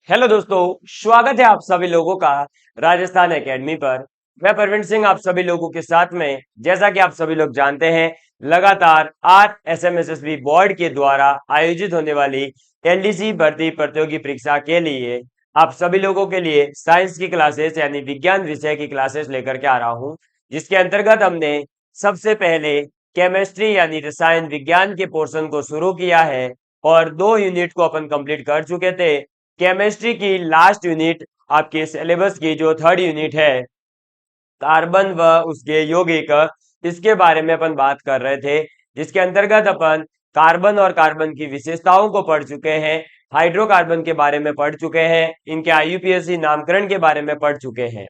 Hello दोस्तों, स्वागत है आप सभी लोगों का राजस्थान एकेडमी पर। मैं परवीन सिंह आप सभी लोगों के साथ में, जैसा कि आप सभी लोग जानते हैं, लगातार RSMSSB बोर्ड के द्वारा आयोजित होने वाली LDC भर्ती प्रतियोगी परीक्षा के लिए आप सभी लोगों के लिए साइंस की क्लासेस यानी विज्ञान विषय की क्लासेस लेकर के आ रहा हूं, जिसके अंतर्गत हमने सबसे पहले केमिस्ट्री यानी रसायन विज्ञान के पोर्शन को शुरू किया है और 2 यूनिट को अपन कंप्लीट कर चुके थे। केमिस्ट्री की लास्ट यूनिट आपके सिलेबस की जो 3rd यूनिट है, कार्बन व उसके यौगिक, इसके बारे में अपन बात कर रहे थे, जिसके अंतर्गत अपन कार्बन और कार्बन की विशेषताओं को पढ़ चुके हैं, हाइड्रोकार्बन के बारे में पढ़ चुके हैं, इनके IUPAC नामकरण के बारे में पढ़ चुके हैं।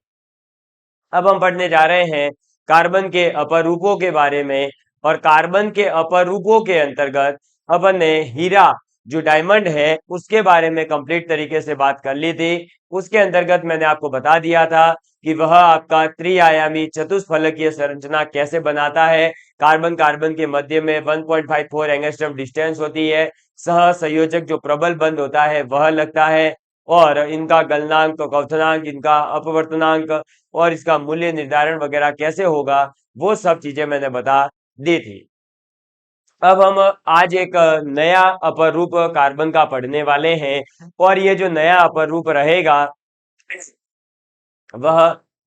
अब हम पढ़ने जा रहे हैं कार्बन के अपर रूपों के बारे में, और कार्बन के अपर रूपों के अंतर्गत अपन ने हीरा जो डायमंड है उसके बारे में कंप्लीट तरीके से बात कर ली थी। उसके अंतर्गत मैंने आपको बता दिया था कि वह आपका त्रिआयामी चतुष्फलकीय संरचना कैसे बनाता है। कार्बन कार्बन के मध्य में 1.54 एंगस्ट्रॉम डिस्टेंस होती है, सह संयोजक जो प्रबल बंध होता है वह लगता है, और इनका गलनांक, क्वथनांक, इनका अपवर्तनांक और इसका मूल्य निर्धारण वगैरह कैसे होगा, वो सब चीजें मैंने बता दी थी। अब हम आज एक नया अपर रूप कार्बन का पढ़ने वाले हैं, और ये जो नया अपर रूप रहेगा वह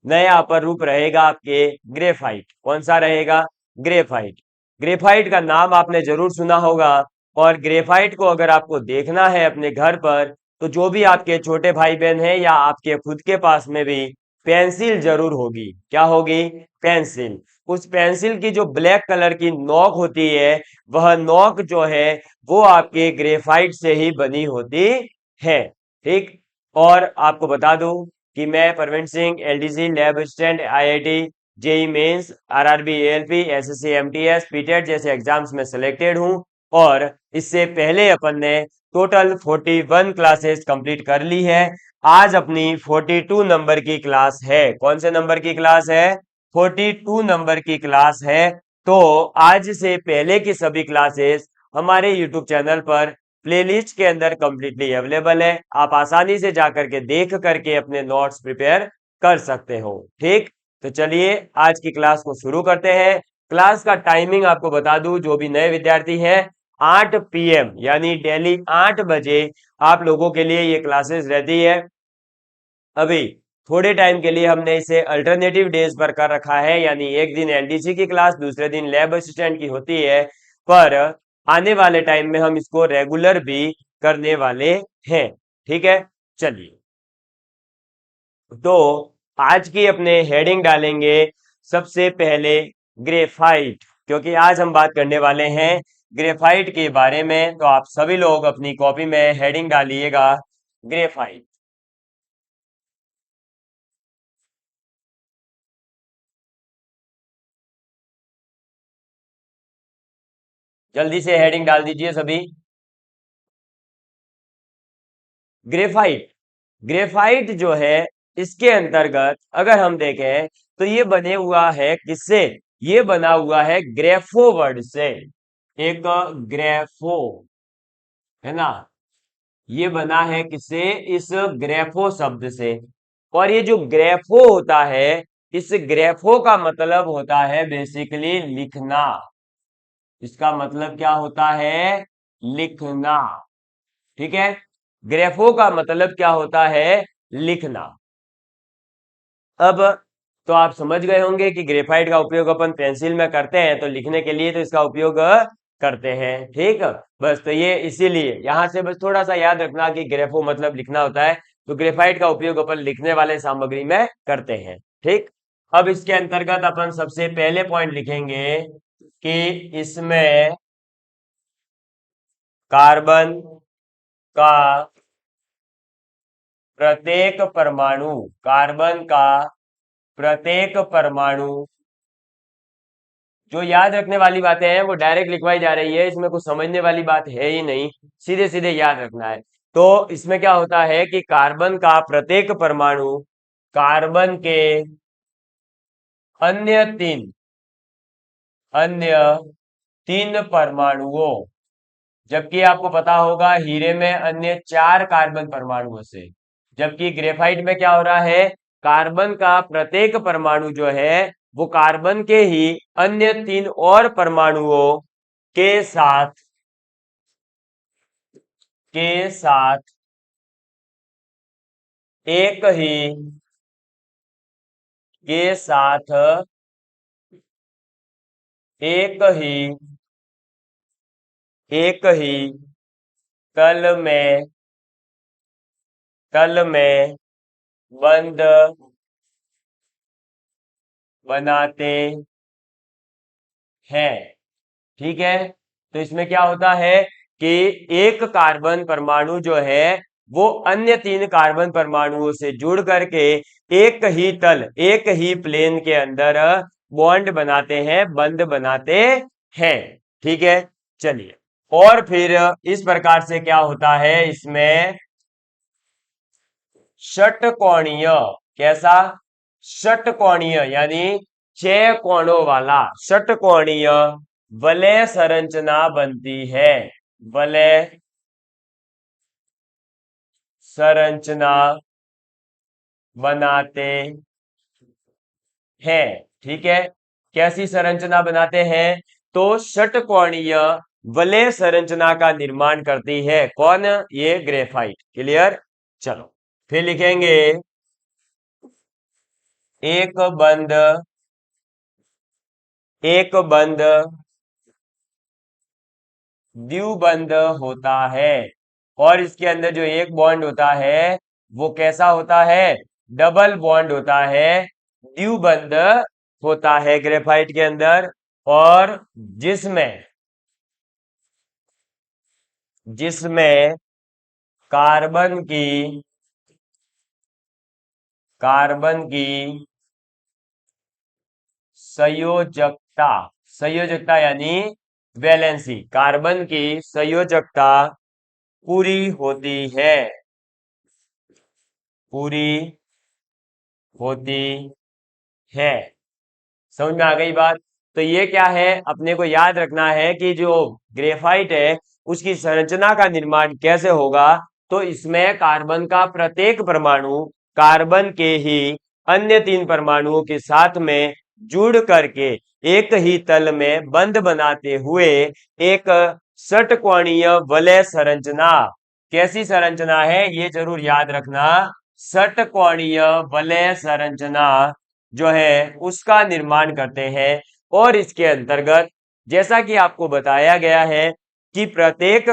नया अपर रूप रहेगा आपके ग्रेफाइट। कौन सा रहेगा? ग्रेफाइट। ग्रेफाइट का नाम आपने जरूर सुना होगा, और ग्रेफाइट को अगर आपको देखना है अपने घर पर, तो जो भी आपके छोटे भाई बहन हैं या आपके खुद के पास में भी पेंसिल जरूर होगी। क्या होगी? पेंसिल। उस पेंसिल की जो ब्लैक कलर की नोक होती है, वह नोक जो है वो आपके ग्रेफाइट से ही बनी होती है। ठीक। और आपको बता दूं कि मैं Parveen Singh LDC lab assistant IIT JEE mains RRB ALP SSC MTS PTET जैसे एग्जाम्स में सिलेक्टेड हूं, और इससे पहले अपन ने टोटल 41 क्लासेस कंप्लीट कर ली है। आज अपनी 42 नंबर की क्लास है। कौन से नंबर की क्लास है? 42 नंबर की क्लास है। तो आज से पहले की सभी क्लासेस हमारे YouTube चैनल पर प्लेलिस्ट के अंदर कंप्लीटली अवेलेबल है। आप आसानी से जाकर के देख करके अपने नोट्स प्रिपेयर कर सकते हो। ठीक। तो चलिए आज की क्लास को शुरू करते हैं। क्लास का टाइमिंग आपको बता दूं, जो भी नए विद्यार्थी हैं, 8 PM यानी डेली 8 बजे आप लोगों के लिए ये क्लासेस रहती है। अभी थोड़े टाइम के लिए हमने इसे अल्टरनेटिव डेज पर कर रखा है, यानी एक दिन LDC की क्लास, दूसरे दिन लैब असिस्टेंट की होती है, पर आने वाले टाइम में हम इसको रेगुलर भी करने वाले हैं। ठीक है। चलिए, तो आज की अपने हेडिंग डालेंगे सबसे पहले ग्रेफाइट, क्योंकि आज हम बात करने वाले हैं ग्रेफाइट के बारे में। तो आप सभी लोग अपनी कॉपी में हेडिंग डालिएगा ग्रेफाइट। जल्दी से हेडिंग डाल दीजिए सभी। ग्रेफाइट। ग्रेफाइट जो है, इसके अंतर्गत अगर हम देखें तो ये बने हुआ है किससे? ये बना हुआ है ग्रेफो वर्ड से। एक ग्रेफो है ना, ये बना है किससे? इस ग्रेफो शब्द से। और ये जो ग्रेफो होता है, इस ग्रेफो का मतलब होता है बेसिकली लिखना। इसका मतलब क्या होता है? लिखना। ठीक है। ग्रेफो का मतलब क्या होता है? लिखना। अब तो आप समझ गए होंगे कि ग्रेफाइट का उपयोग अपन पेंसिल में करते हैं, तो लिखने के लिए तो इसका उपयोग करते हैं। ठीक। बस तो ये इसीलिए यहां से बस थोड़ा सा याद रखना कि ग्रेफो मतलब लिखना होता है, तो ग्रेफाइट का उपयोग अपन लिखने वाले सामग्री में करते हैं। ठीक। अब इसके अंतर्गत अपन सबसे पहले पॉइंट लिखेंगे कि इसमें कार्बन का प्रत्येक परमाणु, कार्बन का प्रत्येक परमाणु, जो याद रखने वाली बातें हैं वो डायरेक्ट लिखवाई जा रही है, इसमें कुछ समझने वाली बात है ही नहीं, सीधे सीधे याद रखना है। तो इसमें क्या होता है कि कार्बन का प्रत्येक परमाणु कार्बन के अन्य तीन परमाणुओं, जबकि आपको पता होगा हीरे में अन्य 4 कार्बन परमाणुओं से, जबकि ग्रेफाइट में क्या हो रहा है, कार्बन का प्रत्येक परमाणु जो है वो कार्बन के ही अन्य 3 और परमाणुओं के साथ एक ही के साथ एक ही एक ही तल में बंद बनाते हैं। ठीक है, तो इसमें क्या होता है कि एक कार्बन परमाणु जो है वो अन्य 3 कार्बन परमाणुओं से जुड़ करके एक ही प्लेन के अंदर बॉन्ड बनाते हैं, बंद बनाते हैं। ठीक है, चलिए, और फिर इस प्रकार से क्या होता है इसमें षटकोणीय, कैसा, षटकोणीय यानी 6 कोणों वाला षटकोणीय वलय संरचना बनती है, वलय संरचना बनाते हैं। ठीक है, कैसी संरचना बनाते हैं, तो षटकोणीय वलय संरचना का निर्माण करती है कौन, ये ग्रेफाइट। क्लियर, चलो फिर लिखेंगे एक बंद द्विबंध होता है, और इसके अंदर जो एक बॉन्ड होता है वो कैसा होता है, डबल बॉन्ड होता है, द्विबंध होता है ग्रेफाइट के अंदर, और जिसमें जिसमें कार्बन की संयोजकता, संयोजकता यानी वैलेंसी, कार्बन की संयोजकता पूरी होती है, पूरी होती है। समझ में आ गई बात। तो ये क्या है, अपने को याद रखना है कि जो ग्रेफाइट है उसकी संरचना का निर्माण कैसे होगा, तो इसमें कार्बन का प्रत्येक परमाणु कार्बन के ही अन्य 3 परमाणुओं के साथ में जुड़ करके एक ही तल में बंध बनाते हुए एक षटकोणीय वलय संरचना, कैसी संरचना है ये जरूर याद रखना, षटकोणीय वलय संरचना जो है उसका निर्माण करते हैं। और इसके अंतर्गत जैसा कि आपको बताया गया है कि प्रत्येक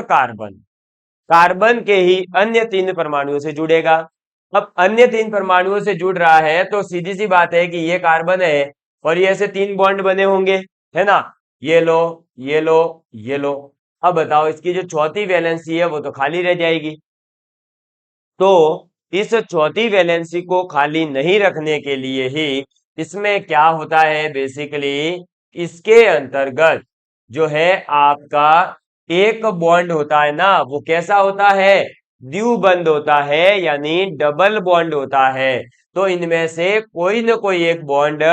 कार्बन के ही अन्य 3 परमाणुओं से जुड़ेगा। अब अन्य 3 परमाणुओं से जुड़ रहा है तो सीधी सी बात है कि ये कार्बन है और ये ऐसे 3 बॉन्ड बने होंगे, है ना, ये लो, ये लो, ये लो। अब बताओ इसकी जो चौथी वैलेंसी है वो तो खाली रह जाएगी, तो इस चौथी वैलेंसी को खाली नहीं रखने के लिए ही इसमें क्या होता है, बेसिकली इसके अंतर्गत जो है आपका एक बॉन्ड होता है ना, वो कैसा होता है, द्विबंध होता है यानी डबल बॉन्ड होता है। तो इनमें से कोई ना कोई एक बॉन्ड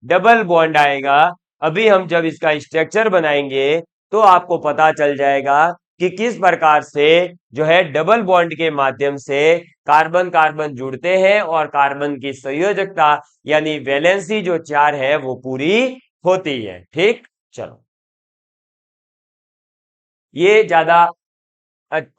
डबल बॉन्ड आएगा। अभी हम जब इसका स्ट्रक्चर बनाएंगे तो आपको पता चल जाएगा कि किस प्रकार से जो है डबल बॉन्ड के माध्यम से कार्बन कार्बन जुड़ते हैं और कार्बन की संयोजकता यानी वैलेंसी जो 4 है वो पूरी होती है। ठीक, चलो, ये ज्यादा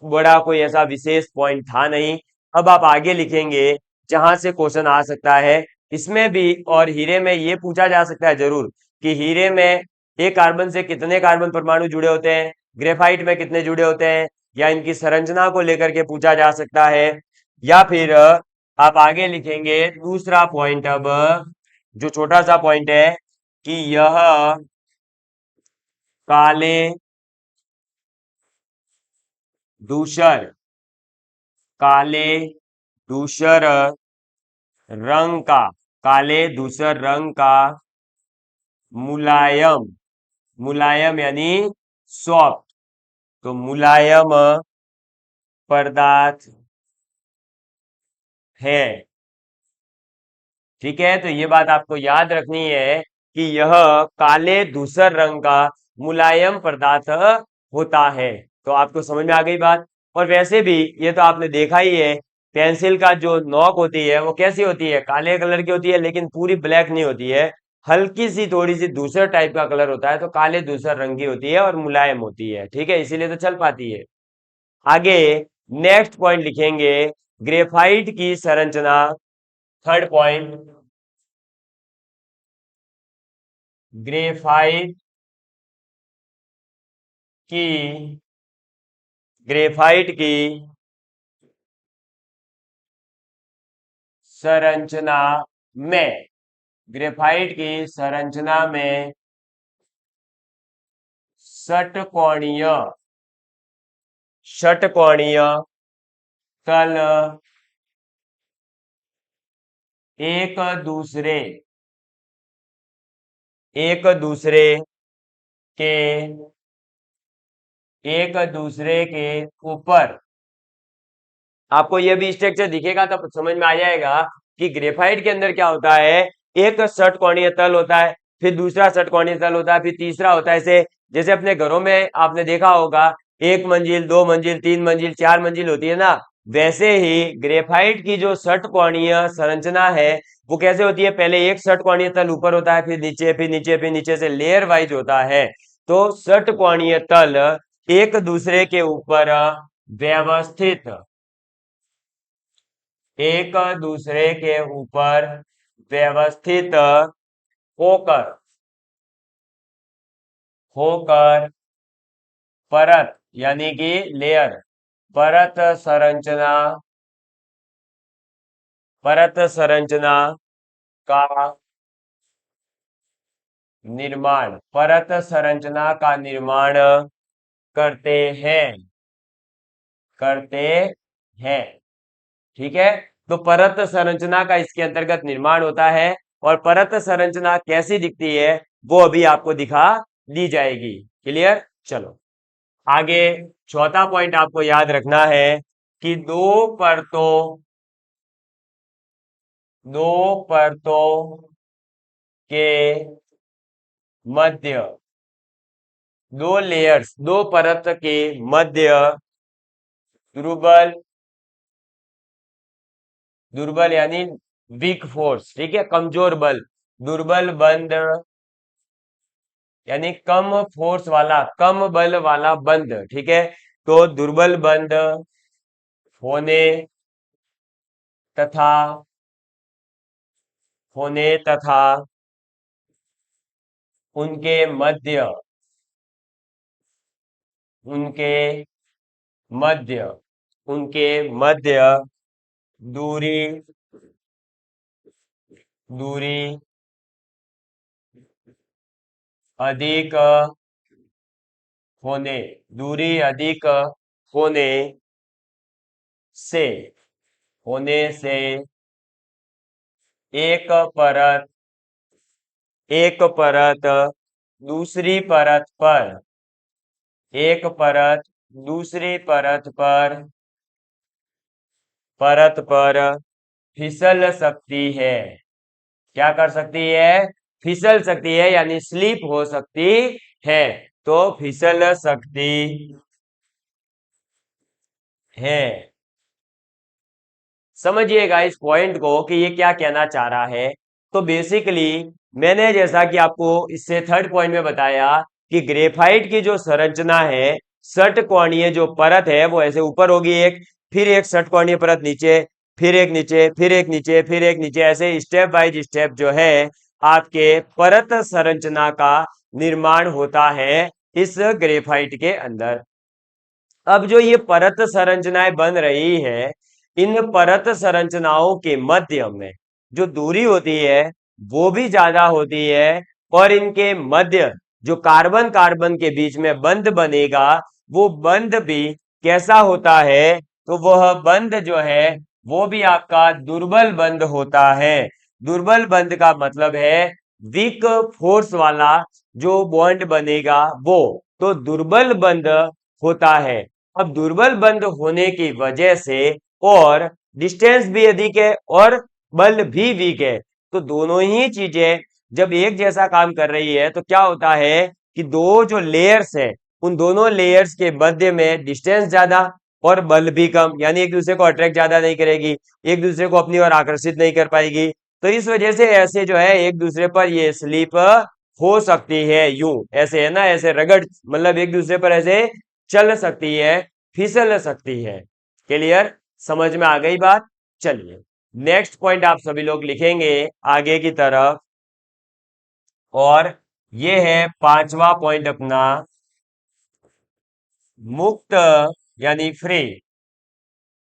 बड़ा कोई ऐसा विशेष पॉइंट था नहीं। अब आप आगे लिखेंगे जहां से क्वेश्चन आ सकता है इसमें भी, और हीरे में ये पूछा जा सकता है जरूर कि हीरे में एक कार्बन से कितने कार्बन परमाणु जुड़े होते हैं, ग्रेफाइट में कितने जुड़े होते हैं, या इनकी संरचना को लेकर के पूछा जा सकता है। या फिर आप आगे लिखेंगे दूसरा पॉइंट, अब जो छोटा सा पॉइंट है कि यह काले दूषर काले दूसर रंग का काले दूसर रंग का मुलायम, मुलायम यानी सॉफ्ट, तो मुलायम पदार्थ है। ठीक है, तो ये बात आपको याद रखनी है कि यह काले धूसर रंग का मुलायम पदार्थ होता है। तो आपको समझ में आ गई बात। और वैसे भी ये तो आपने देखा ही है पेंसिल का जो नोक होती है वो कैसी होती है, काले कलर की होती है, लेकिन पूरी ब्लैक नहीं होती है, हल्की सी थोड़ी सी दूसरे टाइप का कलर होता है, तो काले दूसरे रंग की होती है और मुलायम होती है, ठीक है, इसीलिए तो चल पाती है। आगे नेक्स्ट पॉइंट लिखेंगे, ग्रेफाइट की संरचना। थर्ड पॉइंट, ग्रेफाइट की ग्रेफाइट की संरचना में ग्रेफाइट की संरचना में षटकोणीय षटकोणीय तल एक दूसरे एक दूसरे के एक दूसरे के ऊपर, आपको यह भी स्ट्रक्चर दिखेगा तो समझ में आ जाएगा कि ग्रेफाइट के अंदर क्या होता है। एक षटकोणीय तल होता है, फिर दूसरा षटकोणीय तल होता है, फिर तीसरा होता है, ऐसे जैसे अपने घरों में आपने देखा होगा एक मंजिल, दो मंजिल, तीन मंजिल, चार मंजिल होती है ना, वैसे ही ग्रेफाइट की जो षटकोणीय संरचना है वो कैसे होती है, पहले एक षटकोणीय तल ऊपर होता है, फिर नीचे, फिर नीचे, फिर नीचे से लेयर वाइज होता है। तो षटकोणीय तल एक दूसरे के ऊपर व्यवस्थित एक दूसरे के ऊपर व्यवस्थित होकर होकर परत यानी कि लेयर, परत संरचना परत संरचना का निर्माण परत संरचना का निर्माण करते हैं करते हैं ठीक है। तो परत संरचना का इसके अंतर्गत निर्माण होता है, और परत संरचना कैसी दिखती है वो अभी आपको दिखा दी जाएगी। क्लियर, चलो आगे। चौथा पॉइंट आपको याद रखना है कि दो परतों के मध्य, दो लेयर्स, दो परत के मध्य दुर्बल दुर्बल यानी वीक फोर्स, ठीक है, कमजोर बल, दुर्बल बंद यानी कम फोर्स वाला, कम बल वाला बंद, ठीक है। तो दुर्बल बंद होने तथा तथा उनके मध्य उनके मध्य उनके मध्य दूरी दूरी अधिक होने दूरी अधिक होने से एक परत दूसरी परत पर एक परत दूसरी परत पर फिसल सकती है। क्या कर सकती है, फिसल सकती है, यानी स्लिप हो सकती है। तो फिसल सकती है। समझिएगा इस पॉइंट को कि ये क्या कहना चाह रहा है। तो बेसिकली मैंने जैसा कि आपको इससे थर्ड पॉइंट में बताया कि ग्रेफाइट की जो संरचना है, षटकोणीय जो परत है वो ऐसे ऊपर होगी एक, फिर एक षटकोणीय परत नीचे, फिर एक नीचे, फिर एक नीचे, फिर एक नीचे, ऐसे स्टेप बाय स्टेप जो है आपके परत संरचना का निर्माण होता है इस ग्रेफाइट के अंदर। अब जो ये परत संरचनाएं बन रही है, इन परत संरचनाओं के मध्य में जो दूरी होती है वो भी ज्यादा होती है, और इनके मध्य जो कार्बन कार्बन के बीच में बंध बनेगा वो बंध भी कैसा होता है, तो वह बंध जो है वो भी आपका दुर्बल बंध होता है। दुर्बल बंध का मतलब है वीक फोर्स वाला जो बॉन्ड बनेगा वो, तो दुर्बल बंध होता है। अब दुर्बल बंध होने की वजह से और डिस्टेंस भी अधिक है और बल भी वीक है, तो दोनों ही चीजें जब एक जैसा काम कर रही है तो क्या होता है कि दो जो लेयर्स है उन दोनों लेयर्स के मध्य में डिस्टेंस ज्यादा, और बल भी कम, यानी एक दूसरे को अट्रैक्ट ज्यादा नहीं करेगी, एक दूसरे को अपनी ओर आकर्षित नहीं कर पाएगी। तो इस वजह से ऐसे जो है एक दूसरे पर ये स्लिप हो सकती है, यूं ऐसे है ना, ऐसे रगड़, मतलब एक दूसरे पर ऐसे चल सकती है, फिसल सकती है। क्लियर, समझ में आ गई बात। चलिए नेक्स्ट पॉइंट आप सभी लोग लिखेंगे आगे की तरफ, और ये है पांचवा पॉइंट अपना, मुक्त यानी फ्री,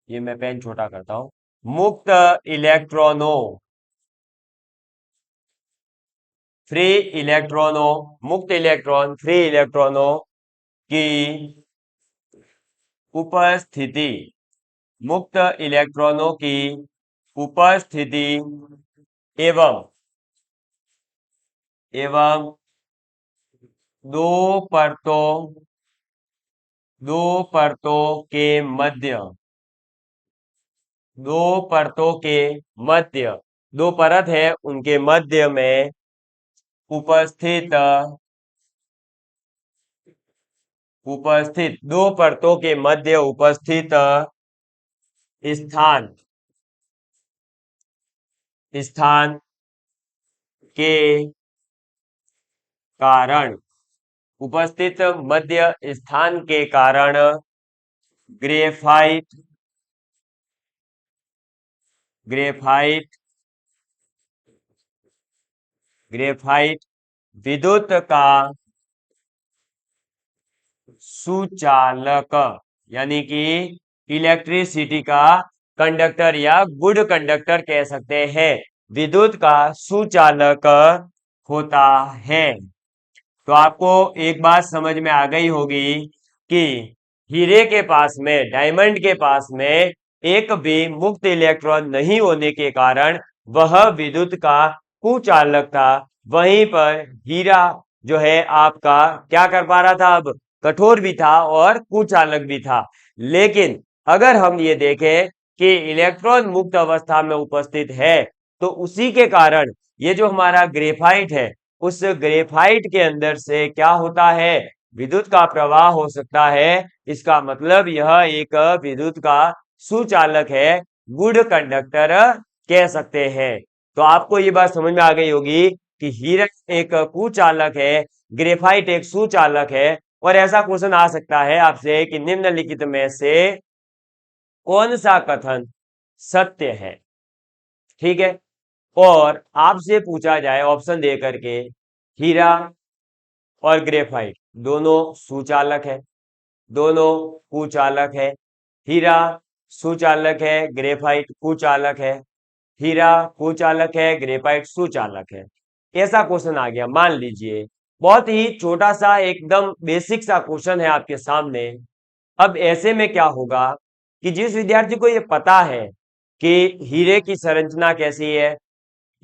ये मैं पेन छोटा करता हूं, मुक्त इलेक्ट्रॉनों, फ्री इलेक्ट्रॉनों, मुक्त इलेक्ट्रॉन, फ्री इलेक्ट्रॉनों की उपस्थिति, मुक्त इलेक्ट्रॉनों की उपस्थिति एवं एवं दो परतों, दो परतों के मध्य, दो परतों के मध्य, दो परत है उनके मध्य में उपस्थित, उपस्थित दो परतों के मध्य उपस्थित स्थान, स्थान के कारण, उपस्थित मध्य स्थान के कारण ग्रेफाइट, ग्रेफाइट, ग्रेफाइट विद्युत का सुचालक, यानी कि इलेक्ट्रिसिटी का कंडक्टर या गुड कंडक्टर कह सकते हैं, विद्युत का सुचालक होता है। तो आपको एक बात समझ में आ गई होगी कि हीरे के पास में, डायमंड के पास में एक भी मुक्त इलेक्ट्रॉन नहीं होने के कारण वह विद्युत का कुचालक था। वहीं पर हीरा जो है आपका क्या कर पा रहा था, अब कठोर भी था और कुचालक भी था। लेकिन अगर हम ये देखें कि इलेक्ट्रॉन मुक्त अवस्था में उपस्थित है, तो उसी के कारण ये जो हमारा ग्रेफाइट है, उस ग्रेफाइट के अंदर से क्या होता है, विद्युत का प्रवाह हो सकता है। इसका मतलब यह एक विद्युत का सुचालक है, गुड कंडक्टर कह सकते हैं। तो आपको ये बात समझ में आ गई होगी कि हीरा एक कुचालक है, ग्रेफाइट एक सुचालक है। और ऐसा क्वेश्चन आ सकता है आपसे कि निम्नलिखित में से कौन सा कथन सत्य है, ठीक है। और आपसे पूछा जाए ऑप्शन दे करके, हीरा और ग्रेफाइट दोनों सुचालक है, दोनों कुचालक है, हीरा सुचालक है, ग्रेफाइट कुचालक है, हीरा कुचालक है, ग्रेफाइट सुचालक है। ऐसा क्वेश्चन आ गया, मान लीजिए बहुत ही छोटा सा एकदम बेसिक सा क्वेश्चन है आपके सामने। अब ऐसे में क्या होगा कि जिस विद्यार्थी को ये पता है कि हीरे की संरचना कैसी है,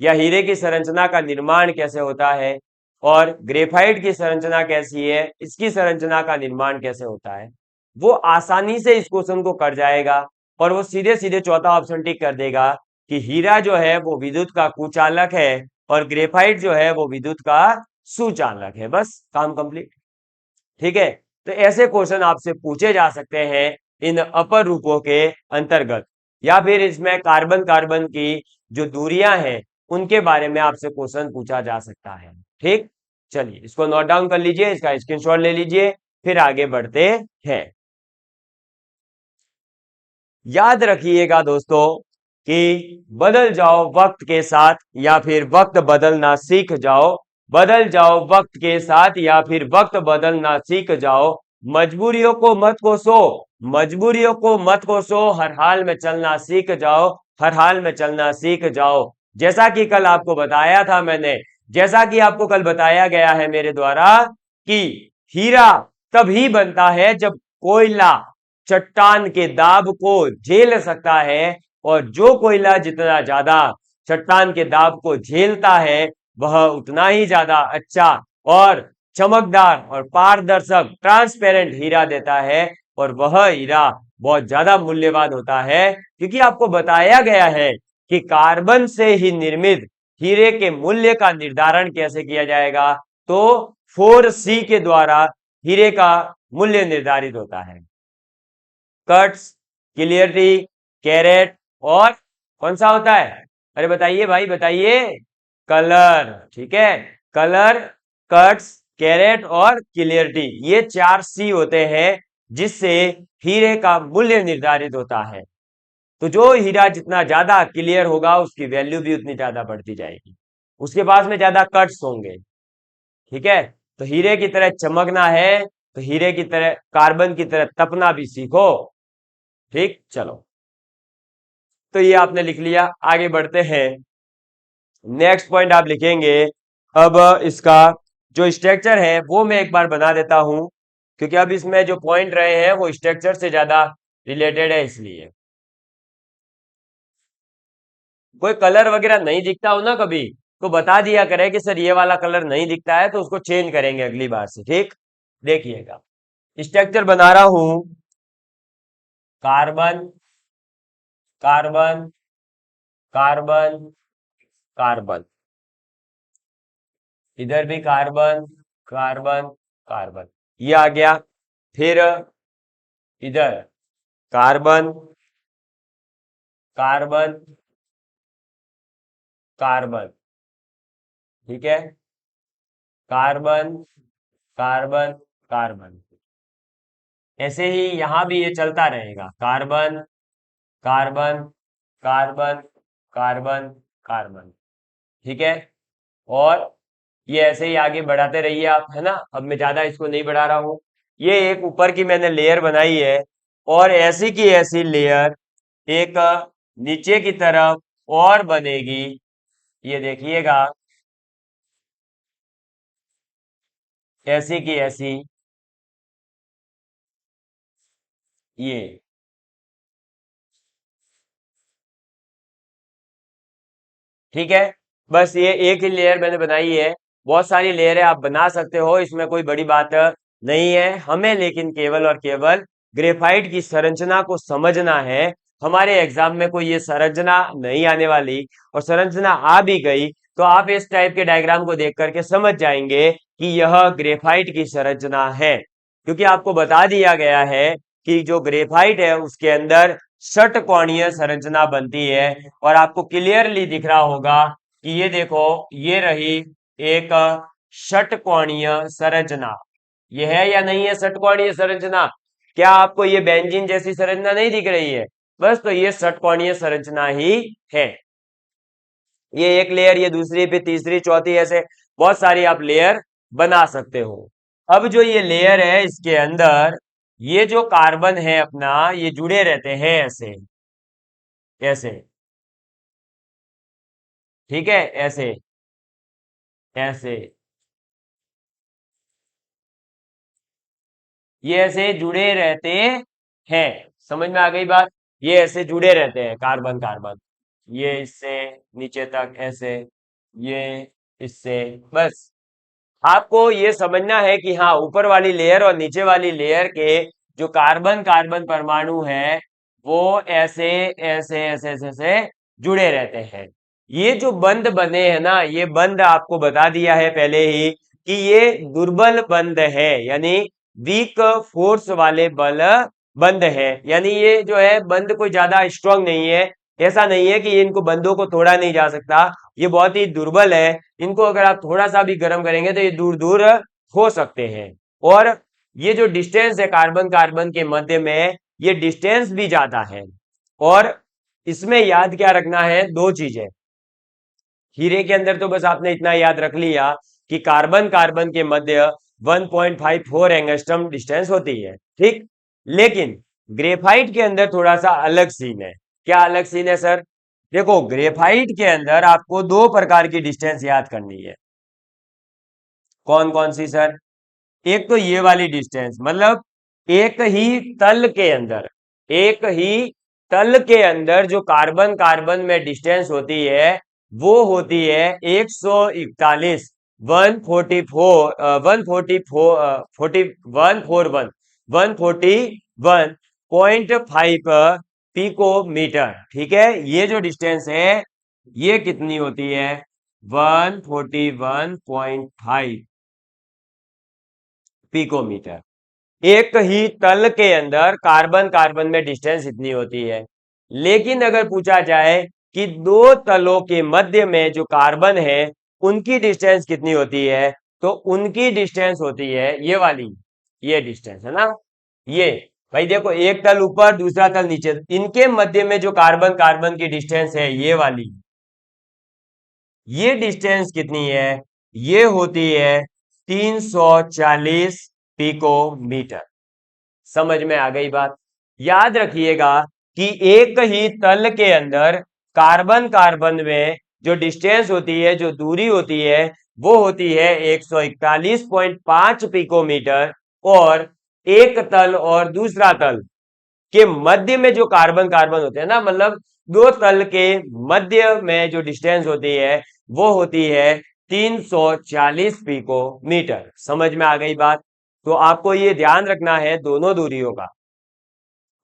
या हीरे की संरचना का निर्माण कैसे होता है, और ग्रेफाइट की संरचना कैसी है, इसकी संरचना का निर्माण कैसे होता है, वो आसानी से इस क्वेश्चन को कर जाएगा और वो सीधे सीधे चौथा ऑप्शन टिक कर देगा कि हीरा जो है वो विद्युत का कुचालक है और ग्रेफाइट जो है वो विद्युत का सुचालक है। बस काम कंप्लीट, ठीक है। तो ऐसे क्वेश्चन आपसे पूछे जा सकते हैं इन अपर रूपों के अंतर्गत, या फिर इसमें कार्बन कार्बन की जो दूरियां हैं उनके बारे में आपसे क्वेश्चन पूछा जा सकता है, ठीक। चलिए इसको नोट डाउन कर लीजिए, इसका स्क्रीनशॉट ले लीजिए, फिर आगे बढ़ते हैं। याद रखिएगा दोस्तों कि बदल जाओ वक्त के साथ या फिर वक्त बदलना सीख जाओ, बदल जाओ वक्त के साथ या फिर वक्त बदलना सीख जाओ, मजबूरियों को मत कोसो, मजबूरियों को मत कोसो, हर हाल में चलना सीख जाओ, हर हाल में चलना सीख जाओ। जैसा कि कल आपको बताया था मैंने, जैसा कि आपको कल बताया गया है मेरे द्वारा कि हीरा तभी बनता है जब कोयला चट्टान के दाब को झेल सकता है, और जो कोयला जितना ज्यादा चट्टान के दाब को झेलता है वह उतना ही ज्यादा अच्छा और चमकदार और पारदर्शक ट्रांसपेरेंट हीरा देता है, और वह हीरा बहुत ज्यादा मूल्यवान होता है। क्योंकि आपको बताया गया है कि कार्बन से ही निर्मित हीरे के मूल्य का निर्धारण कैसे किया जाएगा, तो 4C के द्वारा हीरे का मूल्य निर्धारित होता है। कट्स, क्लियरिटी, कैरेट और कौन सा होता है? अरे बताइए भाई बताइए, कलर। ठीक है, कलर, कट्स, कैरेट और क्लियरिटी, ये 4 सी होते हैं जिससे हीरे का मूल्य निर्धारित होता है। तो जो हीरा जितना ज्यादा क्लियर होगा उसकी वैल्यू भी उतनी ज्यादा बढ़ती जाएगी, उसके पास में ज्यादा कट्स होंगे। ठीक है, तो हीरे की तरह चमकना है तो हीरे की तरह, कार्बन की तरह तपना भी सीखो। ठीक, चलो, तो ये आपने लिख लिया, आगे बढ़ते हैं। नेक्स्ट पॉइंट आप लिखेंगे। अब इसका जो स्ट्रक्चर है वो मैं एक बार बना देता हूं, क्योंकि अब इसमें जो पॉइंट रहे हैं वो स्ट्रक्चर से ज्यादा रिलेटेड है, इसलिए। कोई कलर वगैरह नहीं दिखता हो ना कभी, तो बता दिया करे कि सर ये वाला कलर नहीं दिखता है, तो उसको चेंज करेंगे अगली बार से। ठीक, देखिएगा, स्ट्रक्चर बना रहा हूं। कार्बन, कार्बन, कार्बन, कार्बन, इधर भी कार्बन, कार्बन, कार्बन, ये आ गया। फिर इधर कार्बन, कार्बन, कार्बन, ठीक है, कार्बन, कार्बन, कार्बन, ऐसे ही यहां भी ये चलता रहेगा, carbon, carbon, carbon, carbon, carbon. ठीक है, और ये ऐसे ही आगे बढ़ाते रहिए आप, है ना। अब मैं ज्यादा इसको नहीं बढ़ा रहा हूं। ये एक ऊपर की मैंने लेयर बनाई है, और ऐसी की ऐसी लेयर एक नीचे की तरफ और बनेगी। ये देखिएगा, ऐसी की ऐसी, ये, ठीक है। बस ये एक ही लेयर मैंने बनाई है, बहुत सारी लेयरें आप बना सकते हो, इसमें कोई बड़ी बात नहीं है। हमें लेकिन केवल और केवल ग्रेफाइट की संरचना को समझना है। हमारे एग्जाम में कोई ये संरचना नहीं आने वाली, और संरचना आ भी गई तो आप इस टाइप के डायग्राम को देख करके समझ जाएंगे कि यह ग्रेफाइट की संरचना है, क्योंकि आपको बता दिया गया है कि जो ग्रेफाइट है उसके अंदर षटकोणीय संरचना बनती है। और आपको क्लियरली दिख रहा होगा कि ये देखो, ये रही एक षटकोणीय संरचना। ये है या नहीं है षटकोणीय संरचना? क्या आपको ये बेंजीन जैसी संरचना नहीं दिख रही है? बस, तो ये षटकोणीय संरचना ही है। ये एक लेयर, ये दूसरी, फिर तीसरी, चौथी, ऐसे बहुत सारी आप लेयर बना सकते हो। अब जो ये लेयर है इसके अंदर ये जो कार्बन है अपना, ये जुड़े रहते हैं ऐसे, ऐसे, ठीक है, ऐसे, ऐसे, ये ऐसे जुड़े रहते हैं। समझ में आ गई बात? ये ऐसे जुड़े रहते हैं, कार्बन कार्बन, ये इससे नीचे तक ऐसे, ये इससे, बस। आपको ये समझना है कि हाँ, ऊपर वाली लेयर और नीचे वाली लेयर के जो कार्बन कार्बन परमाणु है वो ऐसे ऐसे ऐसे ऐसे, ऐसे जुड़े रहते हैं। ये जो बंध बने हैं ना, ये बंध आपको बता दिया है पहले ही कि ये दुर्बल बंध है, यानी वीक फोर्स वाले बल बंध है। यानी ये जो है बंध कोई ज्यादा स्ट्रांग नहीं है, ऐसा नहीं है कि इनको बंधों को तोड़ा नहीं जा सकता, ये बहुत ही दुर्बल है। इनको अगर आप थोड़ा सा भी गर्म करेंगे तो ये दूर दूर हो सकते हैं। और ये जो डिस्टेंस है कार्बन कार्बन के मध्य में, ये डिस्टेंस भी ज्यादा है। और इसमें याद क्या रखना है, दो चीजें। हीरे के अंदर तो बस आपने इतना याद रख लिया कि कार्बन कार्बन के मध्य 1.54 एंगस्ट्रम डिस्टेंस होती है, ठीक। लेकिन ग्रेफाइट के अंदर थोड़ा सा अलग सीन है। क्या अलग सीन है सर? देखो, ग्रेफाइट के अंदर आपको दो प्रकार की डिस्टेंस याद करनी है। कौन कौन सी सर? एक तो ये वाली डिस्टेंस, मतलब एक ही तल के अंदर, एक ही तल के अंदर जो कार्बन कार्बन में डिस्टेंस होती है वो होती है 141, 144, 144, 141, 141.5 पिकोमीटर। ठीक है, ये जो डिस्टेंस है ये कितनी होती है? 141.5 पिकोमीटर। एक ही तल के अंदर कार्बन कार्बन में डिस्टेंस इतनी होती है। लेकिन अगर पूछा जाए कि दो तलों के मध्य में जो कार्बन है उनकी डिस्टेंस कितनी होती है, तो उनकी डिस्टेंस होती है ये वाली, ये डिस्टेंस है ना, ये भाई देखो, एक तल ऊपर दूसरा तल नीचे, इनके मध्य में जो कार्बन कार्बन की डिस्टेंस है ये वाली, ये डिस्टेंस कितनी है, ये होती है 340 पिकोमीटर। समझ में आ गई बात। याद रखिएगा कि एक ही तल के अंदर कार्बन कार्बन में जो डिस्टेंस होती है, जो दूरी होती है, वो होती है 141.5 पिकोमीटर। और एक तल और दूसरा तल के मध्य में जो कार्बन कार्बन होते हैं ना, मतलब दो तल के मध्य में जो डिस्टेंस होती है वो होती है 340 पिकोमीटर। समझ में आ गई बात। तो आपको ये ध्यान रखना है दोनों दूरियों का,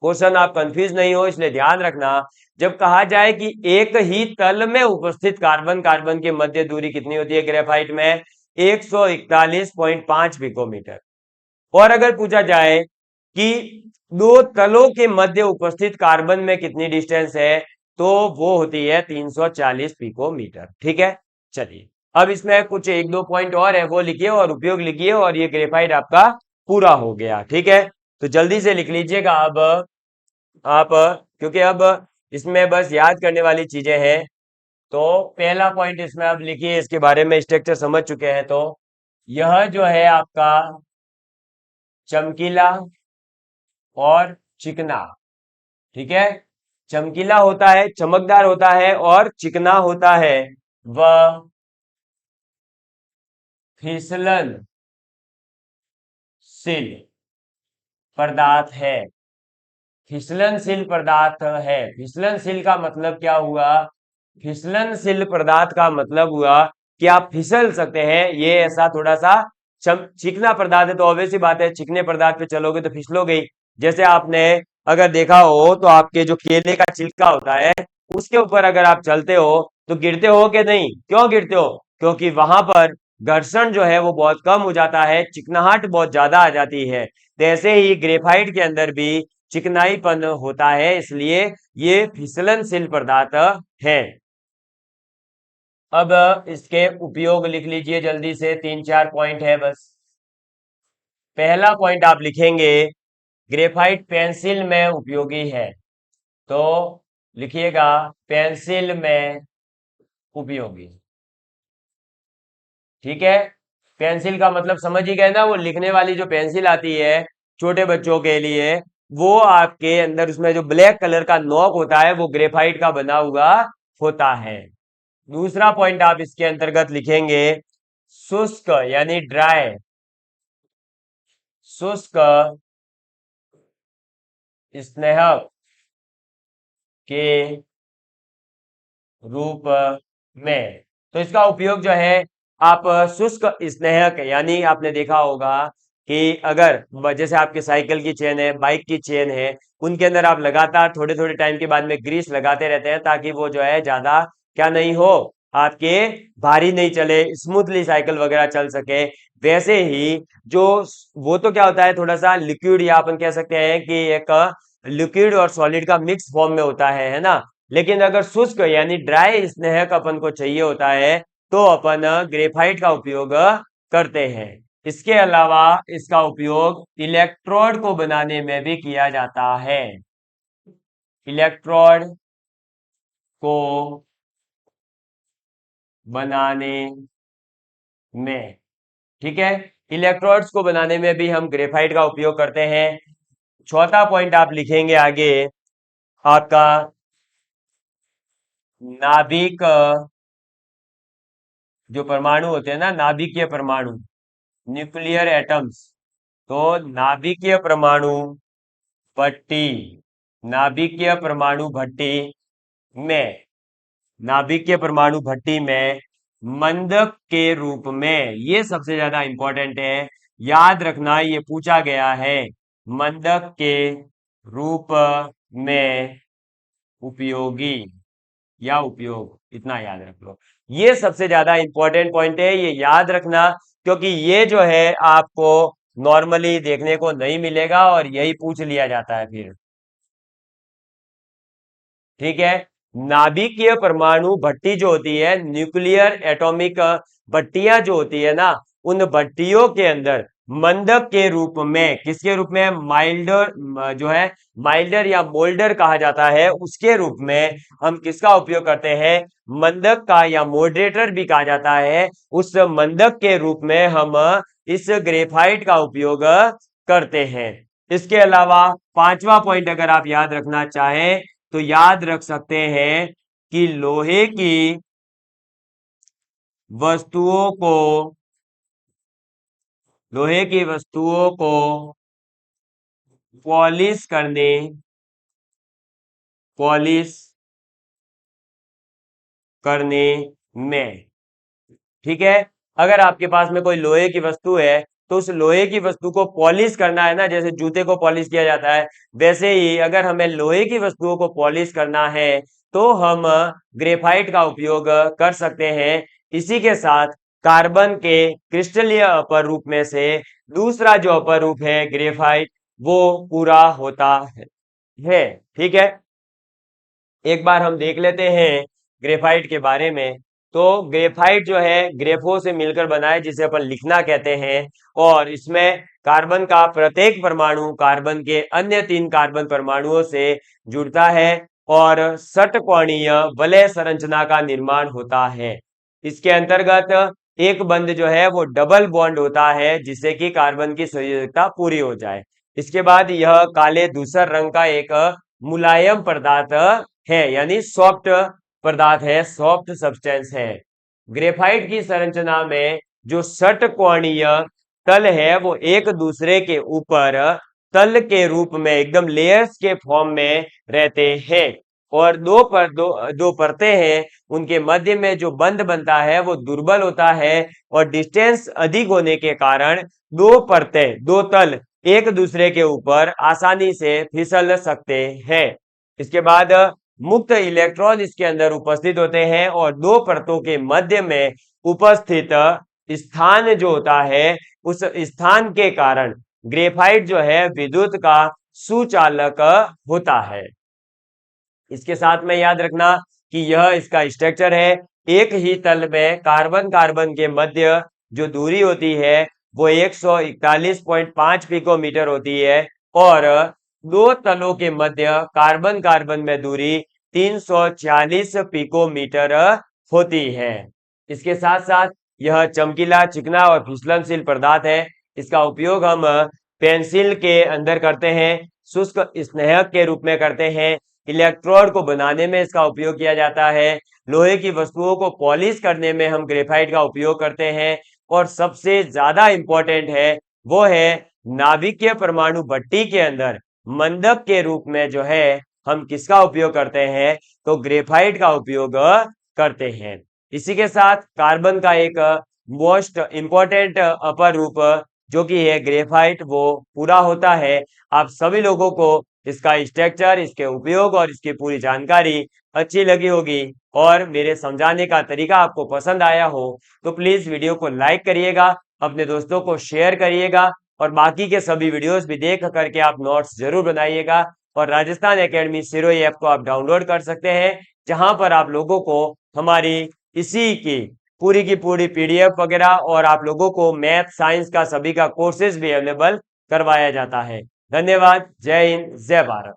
क्वेश्चन आप कंफ्यूज नहीं हो इसलिए ध्यान रखना। जब कहा जाए कि एक ही तल में उपस्थित कार्बन कार्बन की मध्य दूरी कितनी होती है ग्रेफाइट में, 141.5 पिकोमीटर। और अगर पूछा जाए कि दो तलों के मध्य उपस्थित कार्बन में कितनी डिस्टेंस है, तो वो होती है 340 पिकोमीटर। ठीक है, चलिए अब इसमें कुछ एक दो पॉइंट और है वो लिखिए और उपयोग लिखिए, और ये ग्रेफाइट आपका पूरा हो गया। ठीक है, तो जल्दी से लिख लीजिएगा अब आप, क्योंकि अब इसमें बस याद करने वाली चीजें हैं। तो पहला पॉइंट इसमें आप लिखिए, इसके बारे में स्ट्रक्चर समझ चुके हैं। तो यह जो है आपका चमकीला और चिकना, ठीक है, चमकीला होता है, चमकदार होता है, और चिकना होता है, वह फिसलनशील पदार्थ है। फिसलनशील पदार्थ है। फिसलनशील का मतलब क्या हुआ, फिसलनशील पदार्थ का मतलब हुआ कि आप फिसल सकते हैं। ये ऐसा थोड़ा सा चिकना पदार्थ है, तो ऑब्वियस सी बात है चिकने पदार्थ पे चलोगे तो फिसलोगे ही। जैसे आपने अगर देखा हो तो आपके जो केले का छिलका होता है उसके ऊपर अगर आप चलते हो तो गिरते हो कि नहीं, क्यों गिरते हो, क्योंकि वहां पर घर्षण जो है वो बहुत कम हो जाता है, चिकनाहट बहुत ज्यादा आ जाती है। तो ऐसे ही ग्रेफाइट के अंदर भी चिकनाईपन होता है, इसलिए ये फिसलनशील पदार्थ है। अब इसके उपयोग लिख लीजिए जल्दी से, तीन चार पॉइंट है बस। पहला पॉइंट आप लिखेंगे ग्रेफाइट पेंसिल में उपयोगी है। तो लिखिएगा पेंसिल में उपयोगी। ठीक है, पेंसिल का मतलब समझ ही गए ना, वो लिखने वाली जो पेंसिल आती है छोटे बच्चों के लिए, वो आपके अंदर उसमें जो ब्लैक कलर का नॉक होता है वो ग्रेफाइट का बना हुआ होता है। दूसरा पॉइंट आप इसके अंतर्गत लिखेंगे शुष्क यानी ड्राई, शुष्क स्नेहक के रूप में। तो इसका उपयोग जो है, आप शुष्क स्नेहक यानी आपने देखा होगा कि अगर जैसे आपके साइकिल की चेन है, बाइक की चेन है, उनके अंदर आप लगातार थोड़े थोड़े टाइम के बाद में ग्रीस लगाते रहते हैं ताकि वो जो है ज्यादा क्या नहीं हो, आपके भारी नहीं चले, स्मूथली साइकिल वगैरह चल सके। वैसे ही जो वो तो क्या होता है थोड़ा सा लिक्विड, या अपन कह सकते हैं कि एक लिक्विड और सॉलिड का मिक्स फॉर्म में होता है ना। लेकिन अगर शुष्क यानी ड्राई स्नेहक अपन को चाहिए होता है तो अपन ग्रेफाइट का उपयोग करते हैं। इसके अलावा इसका उपयोग इलेक्ट्रोड को बनाने में भी किया जाता है। इलेक्ट्रोड को बनाने में, ठीक है, इलेक्ट्रोड्स को बनाने में भी हम ग्रेफाइट का उपयोग करते हैं। चौथा पॉइंट आप लिखेंगे आगे आपका नाभिक, जो परमाणु होते हैं ना, नाभिकीय परमाणु, न्यूक्लियर एटम्स। तो नाभिकीय परमाणु भट्टी, नाभिकीय परमाणु भट्टी में, नाभिकीय परमाणु भट्टी में मंदक के रूप में, ये सबसे ज्यादा इंपॉर्टेंट है, याद रखना ये पूछा गया है, मंदक के रूप में उपयोगी या उपयोग, इतना याद रख लो। ये सबसे ज्यादा इंपॉर्टेंट पॉइंट है, ये याद रखना, क्योंकि ये जो है आपको नॉर्मली देखने को नहीं मिलेगा और यही पूछ लिया जाता है फिर। ठीक है। नाभिकीय परमाणु भट्टी जो होती है, न्यूक्लियर एटॉमिक भट्टियां जो होती है ना, उन भट्टियों के अंदर मंदक के रूप में, किसके रूप में, माइल्डर, जो है माइल्डर या मोल्डर कहा जाता है, उसके रूप में हम किसका उपयोग करते हैं, मंदक का, या मॉडरेटर भी कहा जाता है, उस मंदक के रूप में हम इस ग्रेफाइट का उपयोग करते हैं। इसके अलावा पांचवा पॉइंट अगर आप याद रखना चाहें तो याद रख सकते हैं कि वस्तुओं को लोहे की वस्तुओं को पॉलिश करने में, ठीक है, अगर आपके पास में कोई लोहे की वस्तु है तो उस लोहे की वस्तु को पॉलिश करना है ना, जैसे जूते को पॉलिश किया जाता है, वैसे ही अगर हमें लोहे की वस्तुओं को पॉलिश करना है तो हम ग्रेफाइट का उपयोग कर सकते हैं। इसी के साथ कार्बन के क्रिस्टलीय अपर रूप में से दूसरा जो अपर रूप है ग्रेफाइट, वो पूरा होता है। ठीक है, एक बार हम देख लेते हैं ग्रेफाइट के बारे में। तो ग्रेफाइट जो है ग्रेफो से मिलकर बना है, जिसे अपन लिखना कहते हैं, और इसमें कार्बन का प्रत्येक परमाणु कार्बन के अन्य 3 कार्बन परमाणुओं से जुड़ता है और षटकोणीय वलय संरचना का निर्माण होता है। इसके अंतर्गत एक बंध जो है वो डबल बॉन्ड होता है, जिससे कि कार्बन की संयोजकता पूरी हो जाए। इसके बाद यह काले धूसर रंग का एक मुलायम पदार्थ है, यानी सॉफ्ट पदार्थ है, सॉफ्ट सब्सटेंस है। ग्रेफाइट की संरचना में जो षटकोणीय तल है वो एक दूसरे के ऊपर तल के रूप में एकदम लेयर्स के फॉर्म में रहते हैं, और दो परतें हैं, उनके मध्य में जो बंध बनता है वो दुर्बल होता है, और डिस्टेंस अधिक होने के कारण दो परतें, दो तल एक दूसरे के ऊपर आसानी से फिसल सकते हैं। इसके बाद मुक्त इलेक्ट्रॉन इसके अंदर उपस्थित होते हैं, और दो परतों के मध्य में उपस्थित स्थान जो होता है, उस स्थान के कारण ग्रेफाइट जो है विद्युत का सुचालक होता है। इसके साथ में याद रखना कि यह इसका स्ट्रक्चर है। एक ही तल में कार्बन कार्बन के मध्य जो दूरी होती है वो 141.5 पिकोमीटर होती है, और दो तलों के मध्य कार्बन कार्बन में दूरी 340 पिकोमीटर होती है। इसके साथ साथ यह चमकीला, चिकना और फिसलनशील पदार्थ है। इसका उपयोग हम पेंसिल के अंदर करते हैं, शुष्क स्नेहक के रूप में करते हैं, इलेक्ट्रोड को बनाने में इसका उपयोग किया जाता है, लोहे की वस्तुओं को पॉलिश करने में हम ग्रेफाइट का उपयोग करते हैं, और सबसे ज्यादा इंपॉर्टेंट है वो है नाभिकीय परमाणु भट्टी के अंदर मंदक के रूप में जो है हम किसका उपयोग करते हैं, तो ग्रेफाइट का उपयोग करते हैं। इसी के साथ कार्बन का एक मोस्ट इंपॉर्टेंट अपर रूप जो कि है ग्रेफाइट, वो पूरा होता है। आप सभी लोगों को इसका स्ट्रक्चर, इसके उपयोग और इसकी पूरी जानकारी अच्छी लगी होगी, और मेरे समझाने का तरीका आपको पसंद आया हो तो प्लीज वीडियो को लाइक करिएगा, अपने दोस्तों को शेयर करिएगा, और बाकी के सभी वीडियोस भी देख करके आप नोट्स जरूर बनाइएगा। और राजस्थान एकेडमी सिरोही ऐप को आप डाउनलोड कर सकते हैं, जहां पर आप लोगों को हमारी इसी की पूरी पीडीएफ वगैरह, और आप लोगों को मैथ साइंस का सभी का कोर्सेज भी अवेलेबल करवाया जाता है। धन्यवाद। जय हिंद, जय भारत।